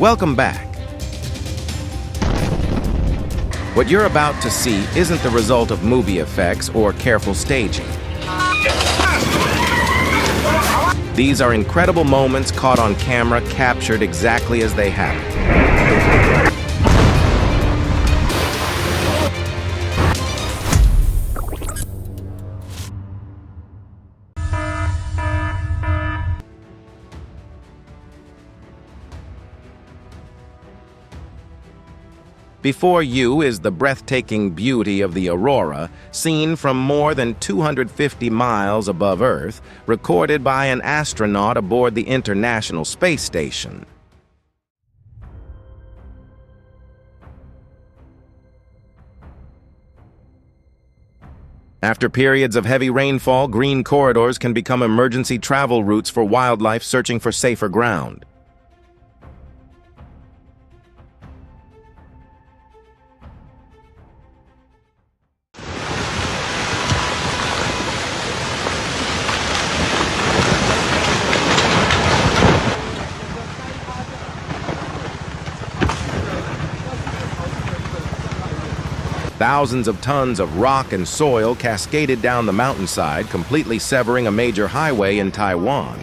Welcome back. What you're about to see isn't the result of movie effects or careful staging. These are incredible moments caught on camera, captured exactly as they happen. Before you is the breathtaking beauty of the aurora, seen from more than 250 miles above Earth, recorded by an astronaut aboard the International Space Station. After periods of heavy rainfall, green corridors can become emergency travel routes for wildlife searching for safer ground. Thousands of tons of rock and soil cascaded down the mountainside, completely severing a major highway in Taiwan.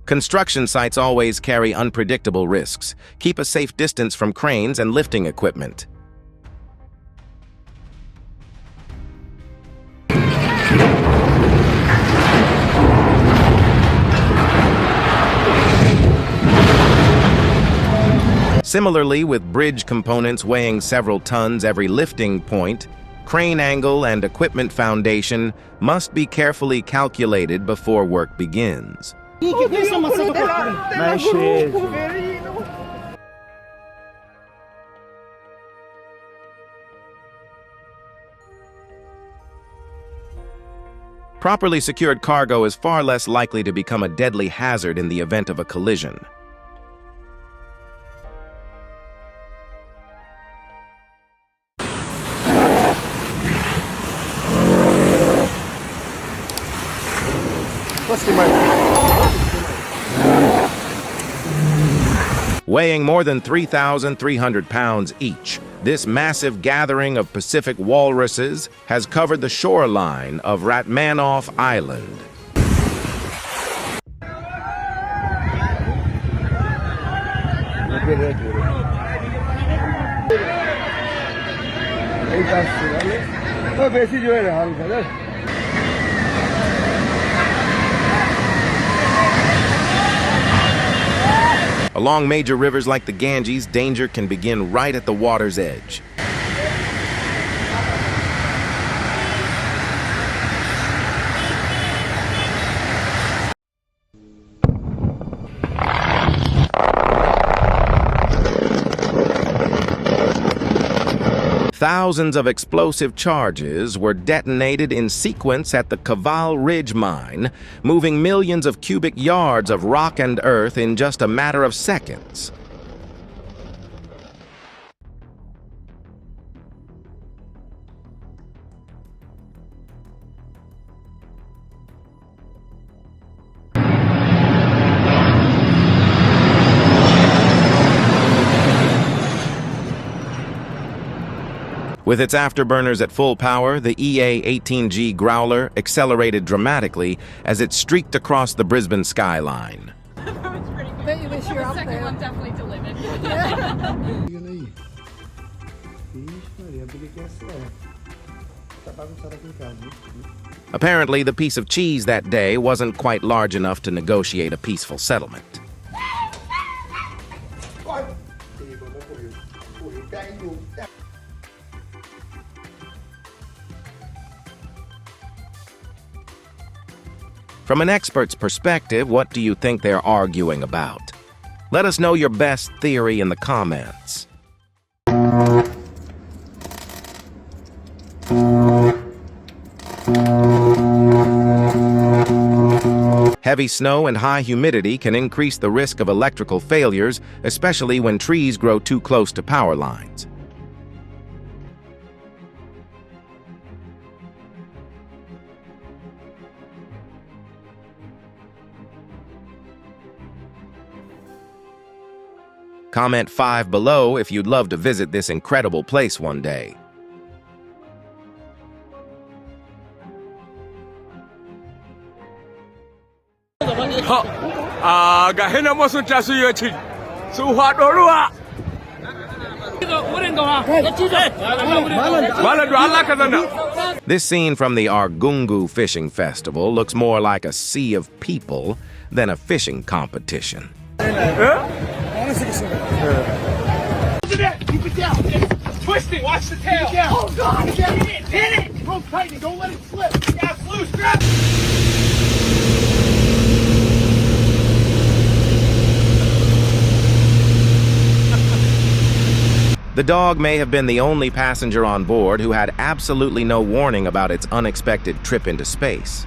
Construction sites always carry unpredictable risks. Keep a safe distance from cranes and lifting equipment. Similarly, with bridge components weighing several tons every lifting point, crane angle and equipment foundation must be carefully calculated before work begins. Properly secured cargo is far less likely to become a deadly hazard in the event of a collision. Weighing more than 3,300 pounds each, this massive gathering of Pacific walruses has covered the shoreline of Ratmanoff Island. Along major rivers like the Ganges, danger can begin right at the water's edge. Thousands of explosive charges were detonated in sequence at the Caval Ridge mine, moving millions of cubic yards of rock and earth in just a matter of seconds. With its afterburners at full power, the EA-18G Growler accelerated dramatically as it streaked across the Brisbane skyline. Bet you wish you were up there. The second one definitely delivered. Apparently, the piece of cheese that day wasn't quite large enough to negotiate a peaceful settlement. From an expert's perspective, what do you think they're arguing about? Let us know your best theory in the comments. Heavy snow and high humidity can increase the risk of electrical failures, especially when trees grow too close to power lines. Comment 5 below if you'd love to visit this incredible place one day. This scene from the Argungu Fishing Festival looks more like a sea of people than a fishing competition. Keep it down. It's twisting. Watch the tail. Oh, God. Hit it. Rope tightening. Don't let it slip. Yeah, it's loose. Grab it. The dog may have been the only passenger on board who had absolutely no warning about its unexpected trip into space.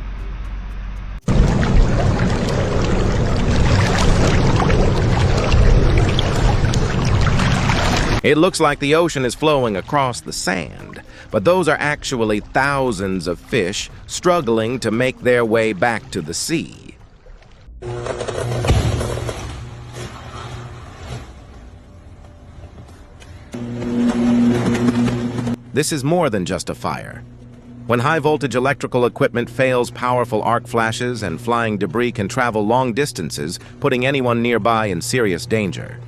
It looks like the ocean is flowing across the sand, but those are actually thousands of fish struggling to make their way back to the sea. This is more than just a fire. When high-voltage electrical equipment fails, powerful arc flashes and flying debris can travel long distances, putting anyone nearby in serious danger.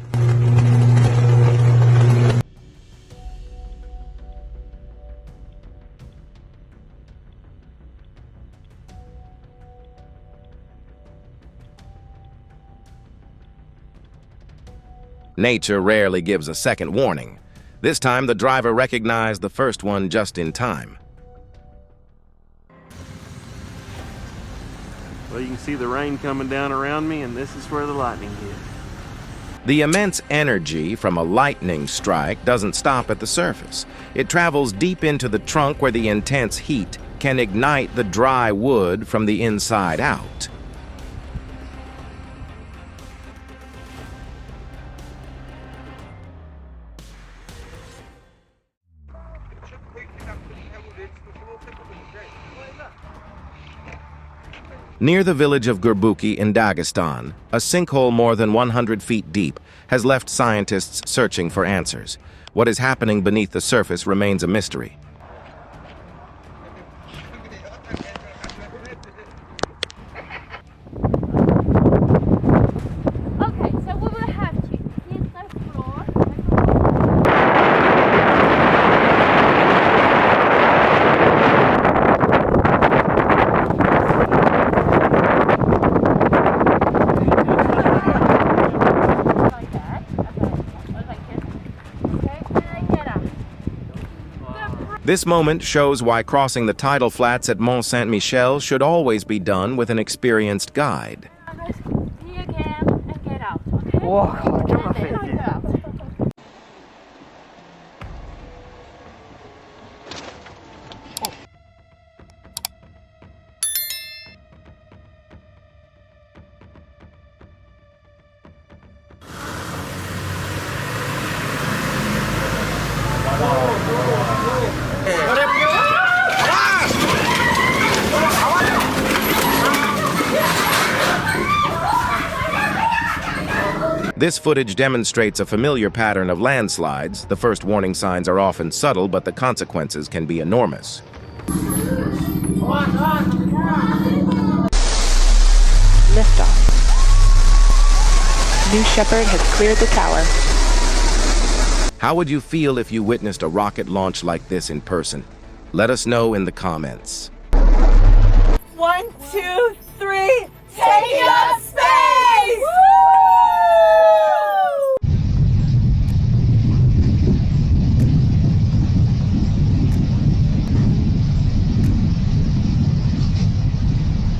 Nature rarely gives a second warning. This time, the driver recognized the first one just in time. Well, you can see the rain coming down around me, and this is where the lightning hit. The immense energy from a lightning strike doesn't stop at the surface. It travels deep into the trunk where the intense heat can ignite the dry wood from the inside out. Near the village of Gurbuki in Dagestan, a sinkhole more than 100 feet deep has left scientists searching for answers. What is happening beneath the surface remains a mystery. This moment shows why crossing the tidal flats at Mont Saint-Michel should always be done with an experienced guide. This footage demonstrates a familiar pattern of landslides. The first warning signs are often subtle, but the consequences can be enormous. Liftoff. New Shepard has cleared the tower. How would you feel if you witnessed a rocket launch like this in person? Let us know in the comments. 1, 2, 3, taking up space! Woo!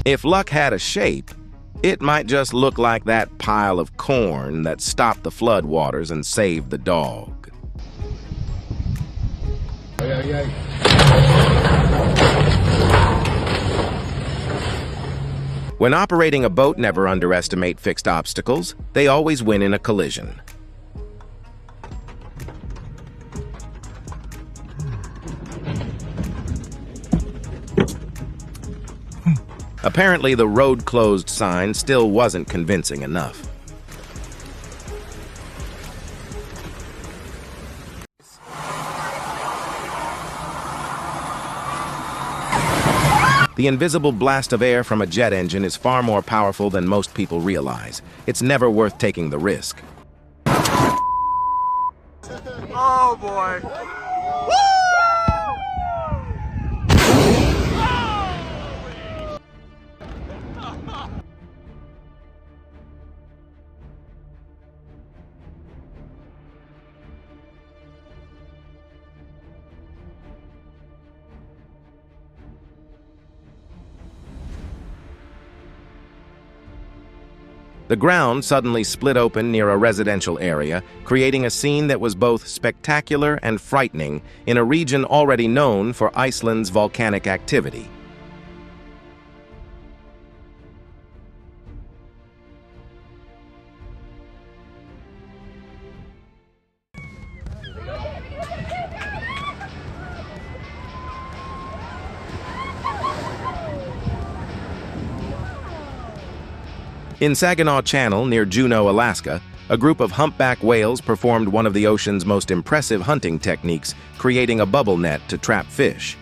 If luck had a shape, it might just look like that pile of corn that stopped the floodwaters and saved the dog. When operating a boat, never underestimate fixed obstacles. They always win in a collision. Apparently, the road closed sign still wasn't convincing enough. The invisible blast of air from a jet engine is far more powerful than most people realize. It's never worth taking the risk. Oh boy. The ground suddenly split open near a residential area, creating a scene that was both spectacular and frightening in a region already known for Iceland's volcanic activity. In Saginaw Channel near Juneau, Alaska, a group of humpback whales performed one of the ocean's most impressive hunting techniques, creating a bubble net to trap fish.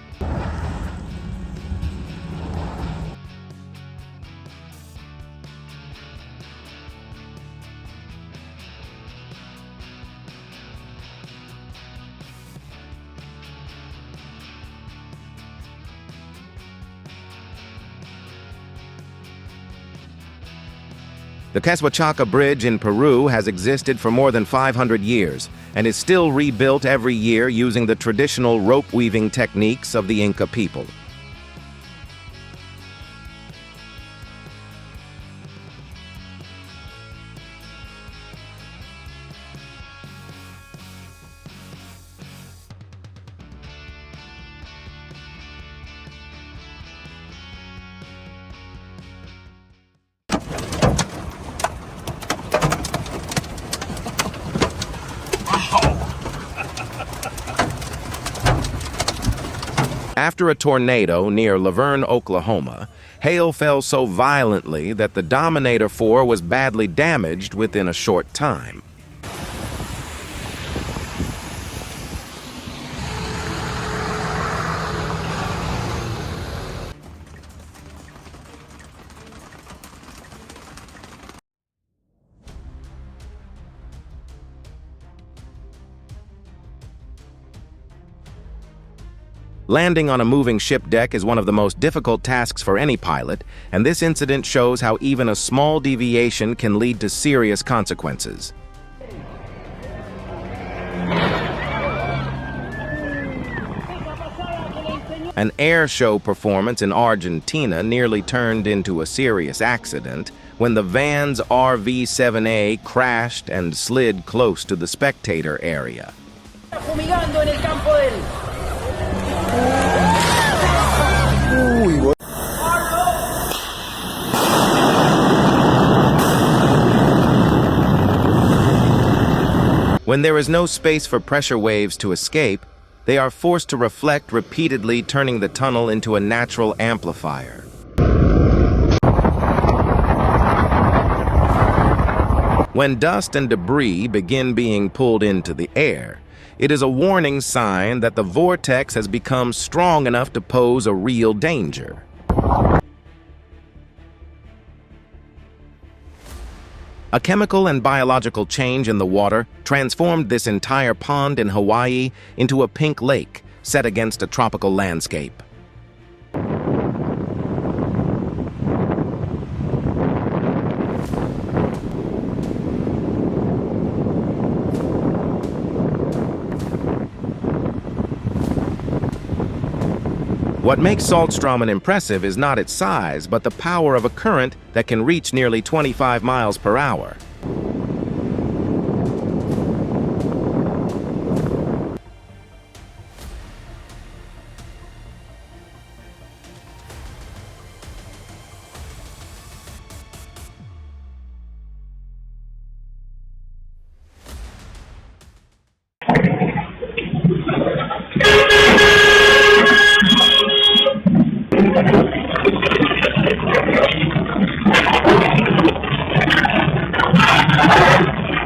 The Quesachaca Bridge in Peru has existed for more than 500 years and is still rebuilt every year using the traditional rope-weaving techniques of the Inca people. After a tornado near Laverne, Oklahoma, hail fell so violently that the Dominator 4 was badly damaged within a short time. Landing on a moving ship deck is one of the most difficult tasks for any pilot, and this incident shows how even a small deviation can lead to serious consequences. An air show performance in Argentina nearly turned into a serious accident when the van's RV-7A crashed and slid close to the spectator area. When there is no space for pressure waves to escape, they are forced to reflect repeatedly, turning the tunnel into a natural amplifier. When dust and debris begin being pulled into the air, it is a warning sign that the vortex has become strong enough to pose a real danger. A chemical and biological change in the water transformed this entire pond in Hawaii into a pink lake set against a tropical landscape. What makes Saltstraumen impressive is not its size, but the power of a current that can reach nearly 25 miles per hour.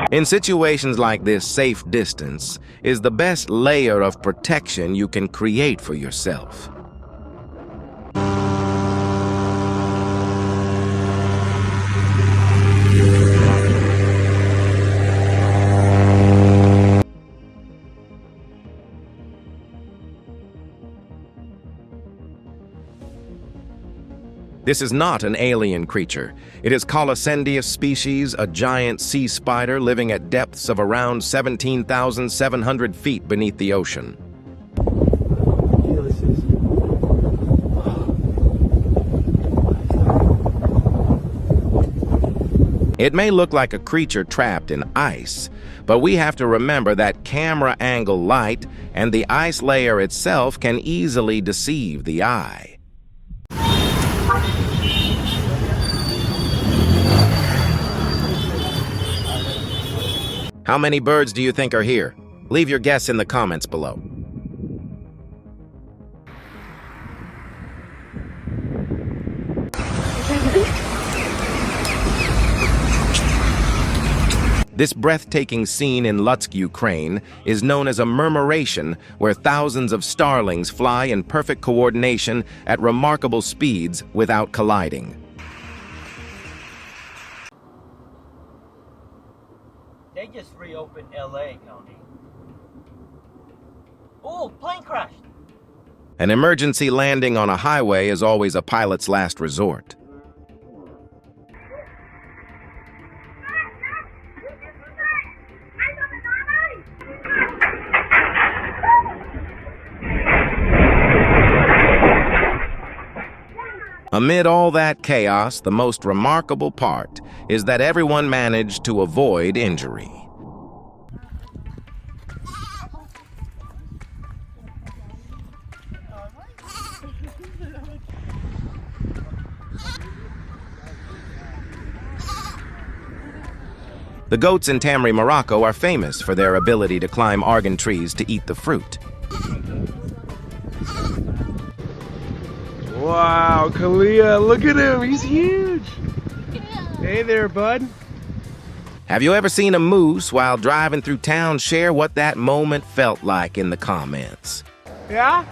In situations like this, safe distance is the best layer of protection you can create for yourself. This is not an alien creature. It is Colossendius species, a giant sea spider living at depths of around 17,700 feet beneath the ocean. It may look like a creature trapped in ice, but we have to remember that camera angle light and the ice layer itself can easily deceive the eye. How many birds do you think are here? Leave your guess in the comments below. This breathtaking scene in Lutsk, Ukraine, is known as a murmuration, where thousands of starlings fly in perfect coordination at remarkable speeds without colliding. They just reopened LA County. Oh, plane crashed. An emergency landing on a highway is always a pilot's last resort. Amid all that chaos, the most remarkable part is that everyone managed to avoid injury. The goats in Tamri, Morocco are famous for their ability to climb argan trees to eat the fruit. Wow, Kalia, look at him, he's huge. Hey there, bud. Have you ever seen a moose while driving through town? Share what that moment felt like in the comments. Yeah?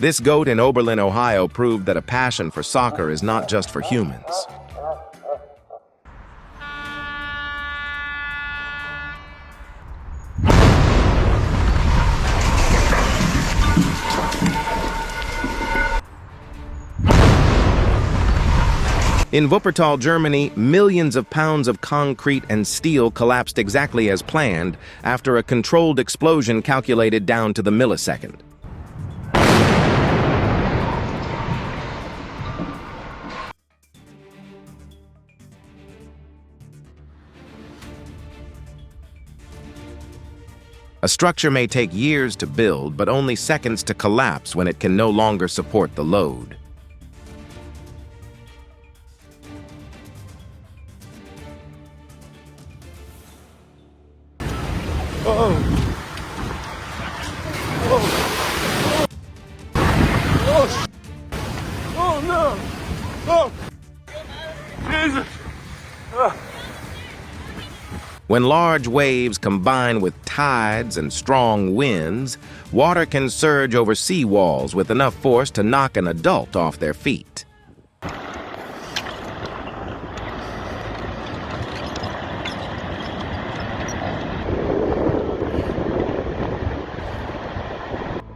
This goat in Oberlin, Ohio proved that a passion for soccer is not just for humans. In Wuppertal, Germany, millions of pounds of concrete and steel collapsed exactly as planned after a controlled explosion calculated down to the millisecond. A structure may take years to build, but only seconds to collapse when it can no longer support the load. Oh no! Oh! Jesus! When large waves combine with tides and strong winds, water can surge over seawalls with enough force to knock an adult off their feet.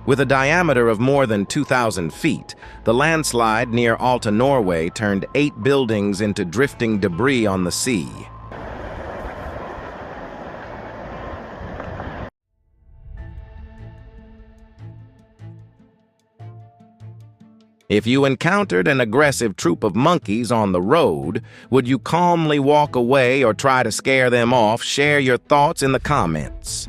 With a diameter of more than 2,000 feet, the landslide near Alta, Norway turned 8 buildings into drifting debris on the sea. If you encountered an aggressive troop of monkeys on the road, would you calmly walk away or try to scare them off? Share your thoughts in the comments.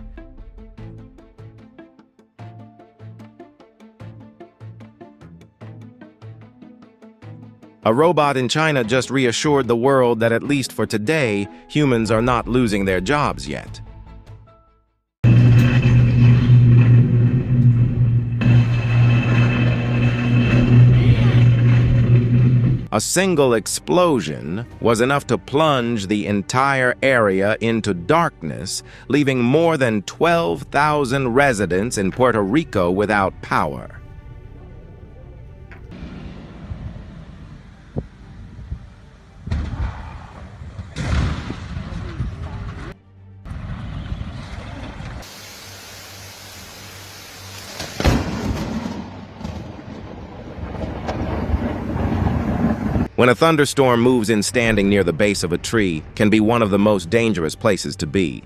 A robot in China just reassured the world that at least for today, humans are not losing their jobs yet. A single explosion was enough to plunge the entire area into darkness, leaving more than 12,000 residents in Puerto Rico without power. When a thunderstorm moves in, standing near the base of a tree can be one of the most dangerous places to be.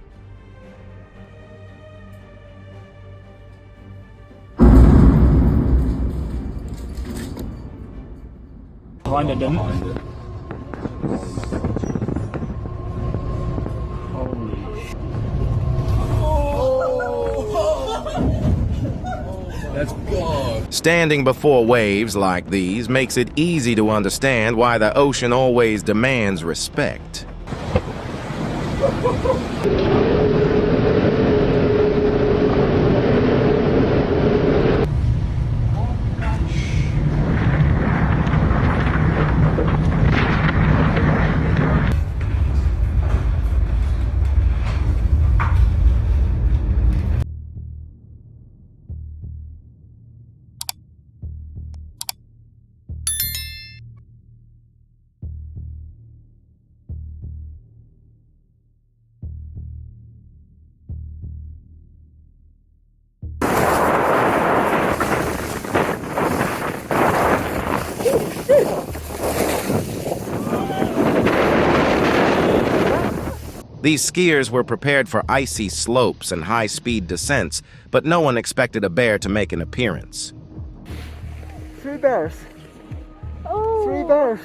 Standing before waves like these makes it easy to understand why the ocean always demands respect. These skiers were prepared for icy slopes and high-speed descents, but no one expected a bear to make an appearance. 3 bears. Oh. 3 bears.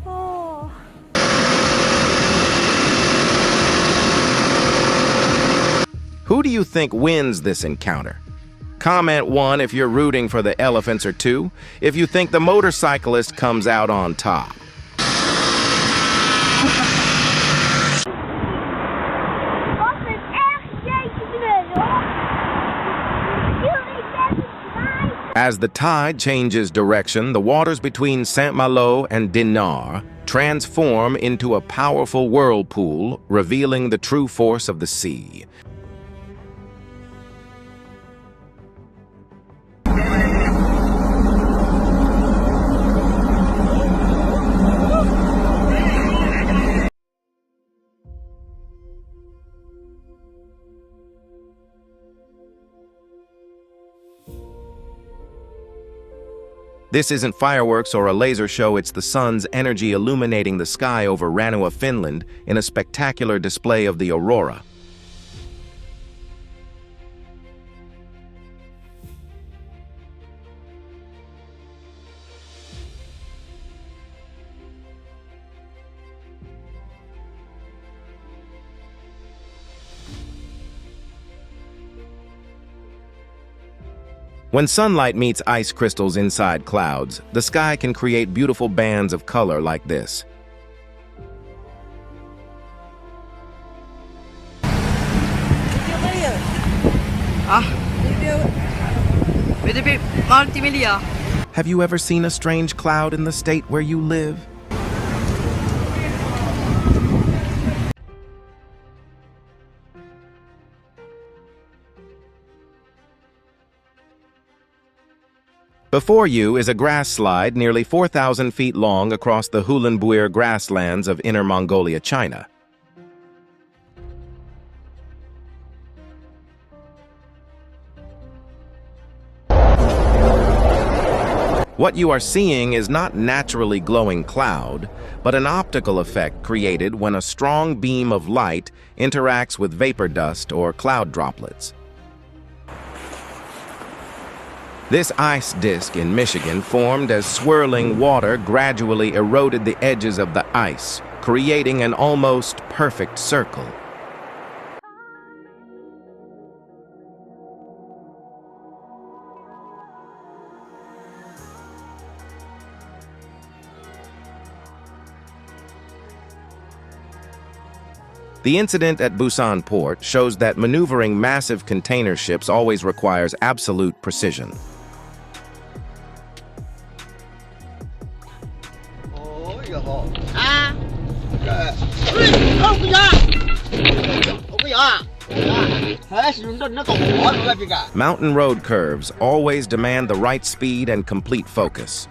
Oh. Who do you think wins this encounter? Comment 1 if you're rooting for the elephants, or 2 if you think the motorcyclist comes out on top. As the tide changes direction, the waters between Saint-Malo and Dinard transform into a powerful whirlpool, revealing the true force of the sea. This isn't fireworks or a laser show, it's the sun's energy illuminating the sky over Ranua, Finland, in a spectacular display of the aurora. When sunlight meets ice crystals inside clouds, the sky can create beautiful bands of color like this. Have you ever seen a strange cloud in the state where you live? Before you is a grass slide nearly 4,000 feet long across the Hulanbuir grasslands of Inner Mongolia, China. What you are seeing is not naturally glowing cloud, but an optical effect created when a strong beam of light interacts with vapor dust or cloud droplets. This ice disk in Michigan formed as swirling water gradually eroded the edges of the ice, creating an almost perfect circle. The incident at Busan port shows that maneuvering massive container ships always requires absolute precision. Mountain road curves always demand the right speed and complete focus.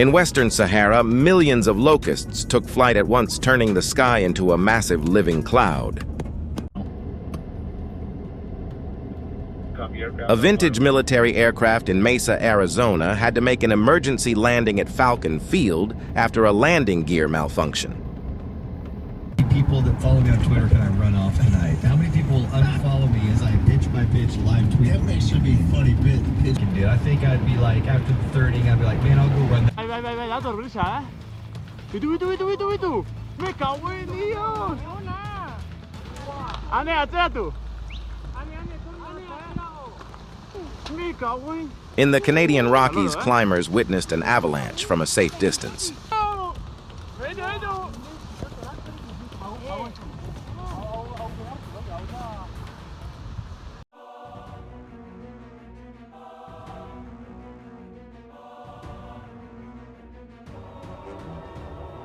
In Western Sahara, millions of locusts took flight at once, turning the sky into a massive living cloud. A vintage military aircraft in Mesa, Arizona had to make an emergency landing at Falcon Field after a landing gear malfunction. People that follow me on Twitter, can I run off tonight? How many people will unfollow me as I pitch by pitch live tweet? That makes should be funny pitch can do. I think I'd be like, after the 30, I'd be like, man, I'll go run that. Vai, lá dormir já. Itu. Me cago em Dios. Ane, até tu. Me cago em. In the Canadian Rockies, climbers witnessed an avalanche from a safe distance.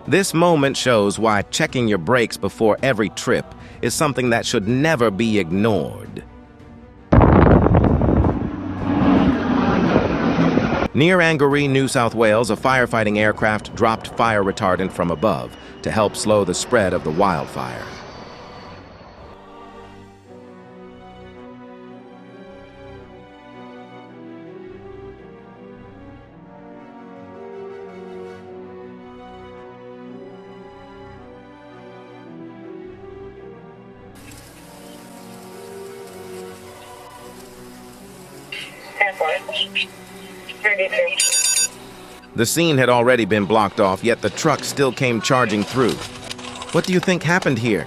This moment shows why checking your brakes before every trip is something that should never be ignored. Near Angourie, New South Wales, a firefighting aircraft dropped fire retardant from above to help slow the spread of the wildfire. The scene had already been blocked off, yet the truck still came charging through. What do you think happened here?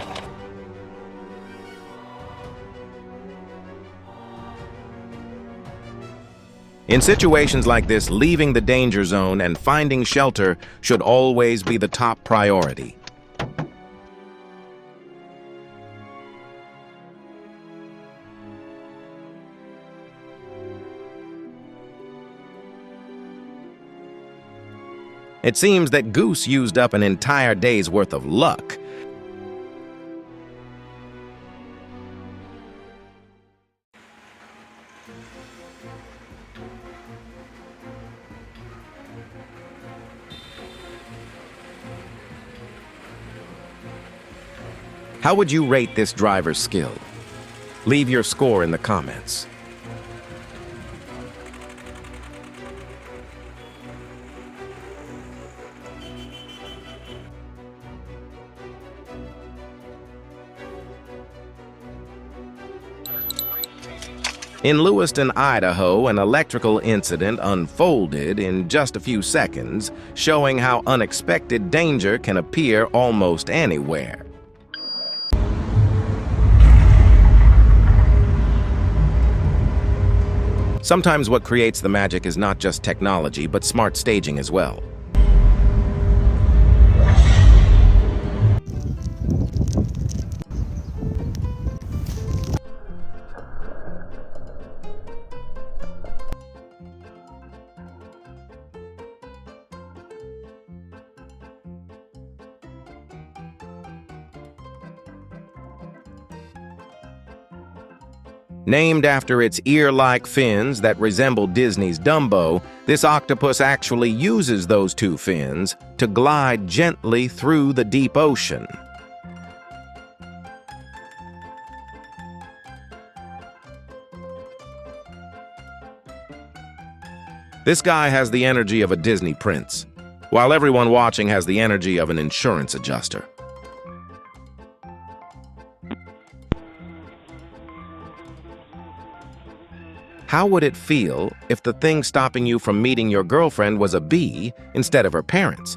In situations like this, leaving the danger zone and finding shelter should always be the top priority. It seems that Goose used up an entire day's worth of luck. How would you rate this driver's skill? Leave your score in the comments. In Lewiston, Idaho, an electrical incident unfolded in just a few seconds, showing how unexpected danger can appear almost anywhere. Sometimes what creates the magic is not just technology, but smart staging as well. Named after its ear-like fins that resemble Disney's Dumbo, this octopus actually uses those two fins to glide gently through the deep ocean. This guy has the energy of a Disney prince, while everyone watching has the energy of an insurance adjuster. How would it feel if the thing stopping you from meeting your girlfriend was a bee instead of her parents?